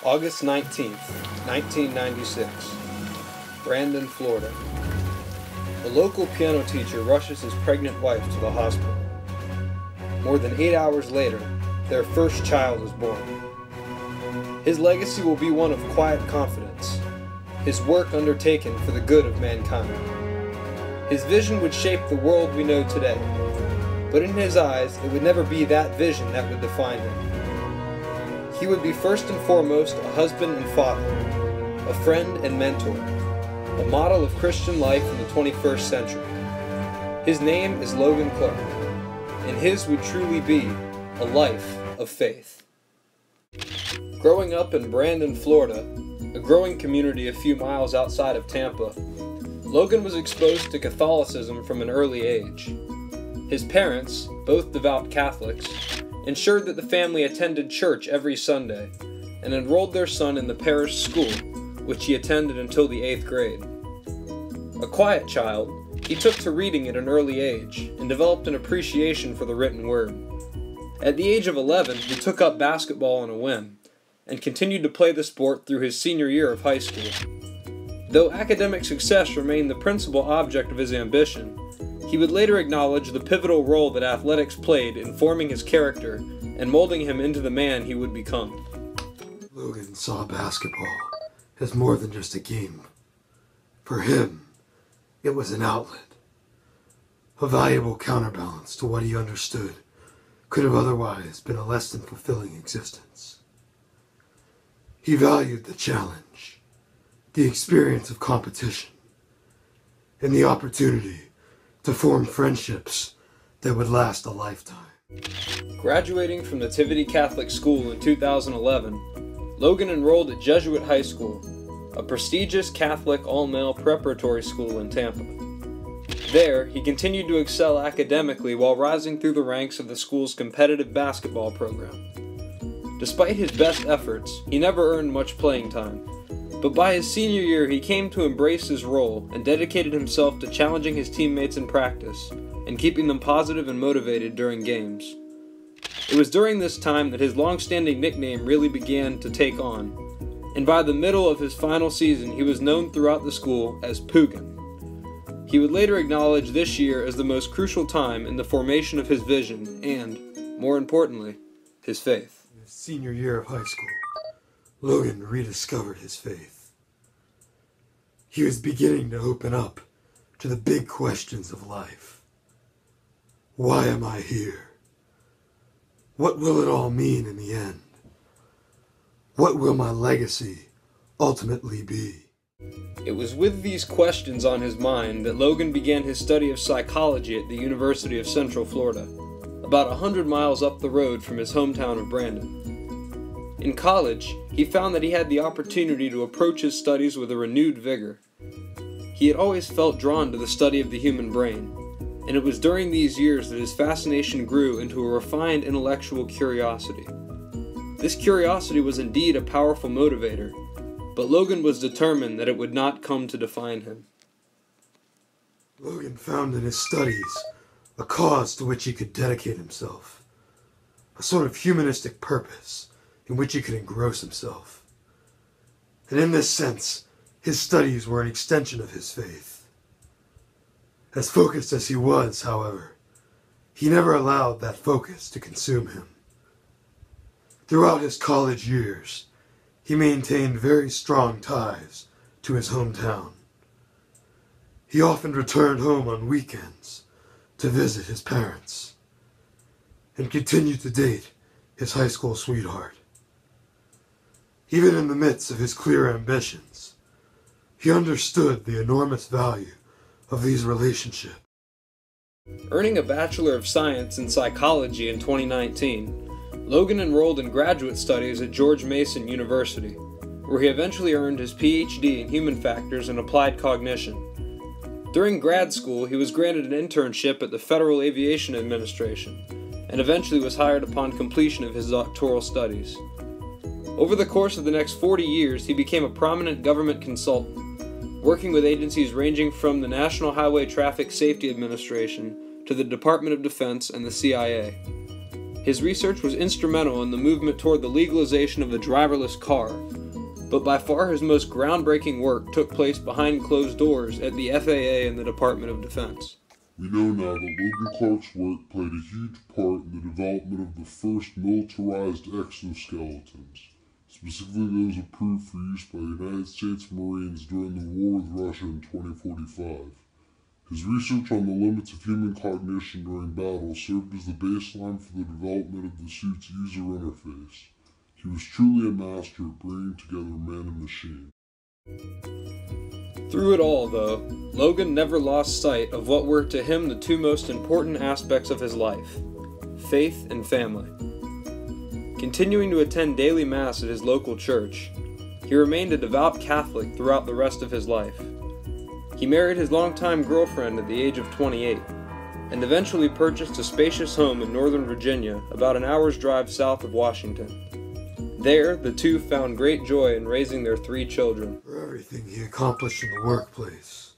August 19th, 1996, Brandon, Florida. A local piano teacher rushes his pregnant wife to the hospital. More than 8 hours later, their first child is born. His legacy will be one of quiet confidence, his work undertaken for the good of mankind. His vision would shape the world we know today, but in his eyes, it would never be that vision that would define him. He would be first and foremost a husband and father, a friend and mentor, a model of Christian life in the 21st century. His name is Logan Clark, and his would truly be a life of faith. Growing up in Brandon, Florida, a growing community a few miles outside of Tampa, Logan was exposed to Catholicism from an early age. His parents, both devout Catholics, ensured that the family attended church every Sunday and enrolled their son in the parish school, which he attended until the 8th grade. A quiet child, he took to reading at an early age and developed an appreciation for the written word. At the age of 11, he took up basketball on a whim and continued to play the sport through his senior year of high school. Though academic success remained the principal object of his ambition, he would later acknowledge the pivotal role that athletics played in forming his character and molding him into the man he would become. Logan saw basketball as more than just a game. For him, it was an outlet, a valuable counterbalance to what he understood could have otherwise been a less than fulfilling existence. He valued the challenge, the experience of competition, and the opportunity to form friendships that would last a lifetime. Graduating from Nativity Catholic School in 2011, Logan enrolled at Jesuit High School, a prestigious Catholic all-male preparatory school in Tampa. There, he continued to excel academically while rising through the ranks of the school's competitive basketball program. Despite his best efforts, he never earned much playing time, but by his senior year he came to embrace his role and dedicated himself to challenging his teammates in practice and keeping them positive and motivated during games. It was during this time that his long-standing nickname really began to take on, and by the middle of his final season he was known throughout the school as Poogan. He would later acknowledge this year as the most crucial time in the formation of his vision and, more importantly, his faith. In his senior year of high school, Logan rediscovered his faith. He was beginning to open up to the big questions of life. Why am I here? What will it all mean in the end? What will my legacy ultimately be? It was with these questions on his mind that Logan began his study of psychology at the University of Central Florida, about 100 miles up the road from his hometown of Brandon. In college, he found that he had the opportunity to approach his studies with a renewed vigor. He had always felt drawn to the study of the human brain, and it was during these years that his fascination grew into a refined intellectual curiosity. This curiosity was indeed a powerful motivator, but Logan was determined that it would not come to define him. Logan found in his studies a cause to which he could dedicate himself, a sort of humanistic purpose in which he could engross himself. And in this sense, his studies were an extension of his faith. As focused as he was, however, he never allowed that focus to consume him. Throughout his college years, he maintained very strong ties to his hometown. He often returned home on weekends to visit his parents and continued to date his high school sweetheart. Even in the midst of his clear ambitions, he understood the enormous value of these relationships. Earning a Bachelor of Science in Psychology in 2019, Logan enrolled in graduate studies at George Mason University, where he eventually earned his PhD in Human Factors and Applied Cognition. During grad school, he was granted an internship at the Federal Aviation Administration, and eventually was hired upon completion of his doctoral studies. Over the course of the next 40 years, he became a prominent government consultant, working with agencies ranging from the National Highway Traffic Safety Administration to the Department of Defense and the CIA. His research was instrumental in the movement toward the legalization of the driverless car, but by far his most groundbreaking work took place behind closed doors at the FAA and the Department of Defense. We know now that Logan Clark's work played a huge part in the development of the first militarized exoskeletons, specifically those approved for use by the United States Marines during the war with Russia in 2045. His research on the limits of human cognition during battle served as the baseline for the development of the suit's user interface. He was truly a master at bringing together man and machine. Through it all, though, Logan never lost sight of what were to him the two most important aspects of his life: faith and family. Continuing to attend daily Mass at his local church, he remained a devout Catholic throughout the rest of his life. He married his longtime girlfriend at the age of 28, and eventually purchased a spacious home in Northern Virginia, about an hour's drive south of Washington. There, the two found great joy in raising their 3 children. For everything he accomplished in the workplace,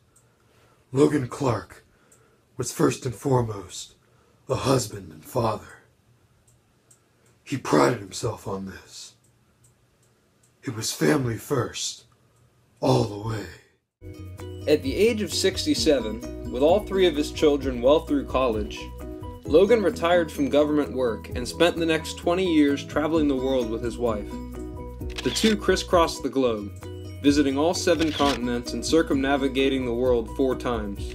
Logan Clark was first and foremost a husband and father. He prided himself on this. It was family first, all the way. At the age of 67, with all 3 of his children well through college, Logan retired from government work and spent the next 20 years traveling the world with his wife. The two crisscrossed the globe, visiting all 7 continents and circumnavigating the world 4 times.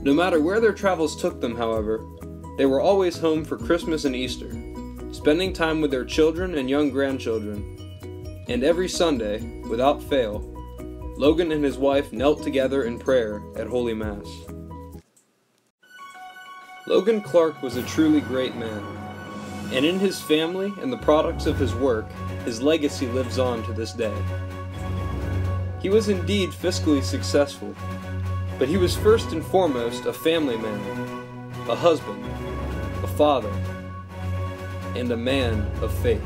No matter where their travels took them, however, they were always home for Christmas and Easter, spending time with their children and young grandchildren. And every Sunday, without fail, Logan and his wife knelt together in prayer at Holy Mass. Logan Clark was a truly great man, and in his family and the products of his work, his legacy lives on to this day. He was indeed fiscally successful, but he was first and foremost a family man, a husband, a father, and a man of faith.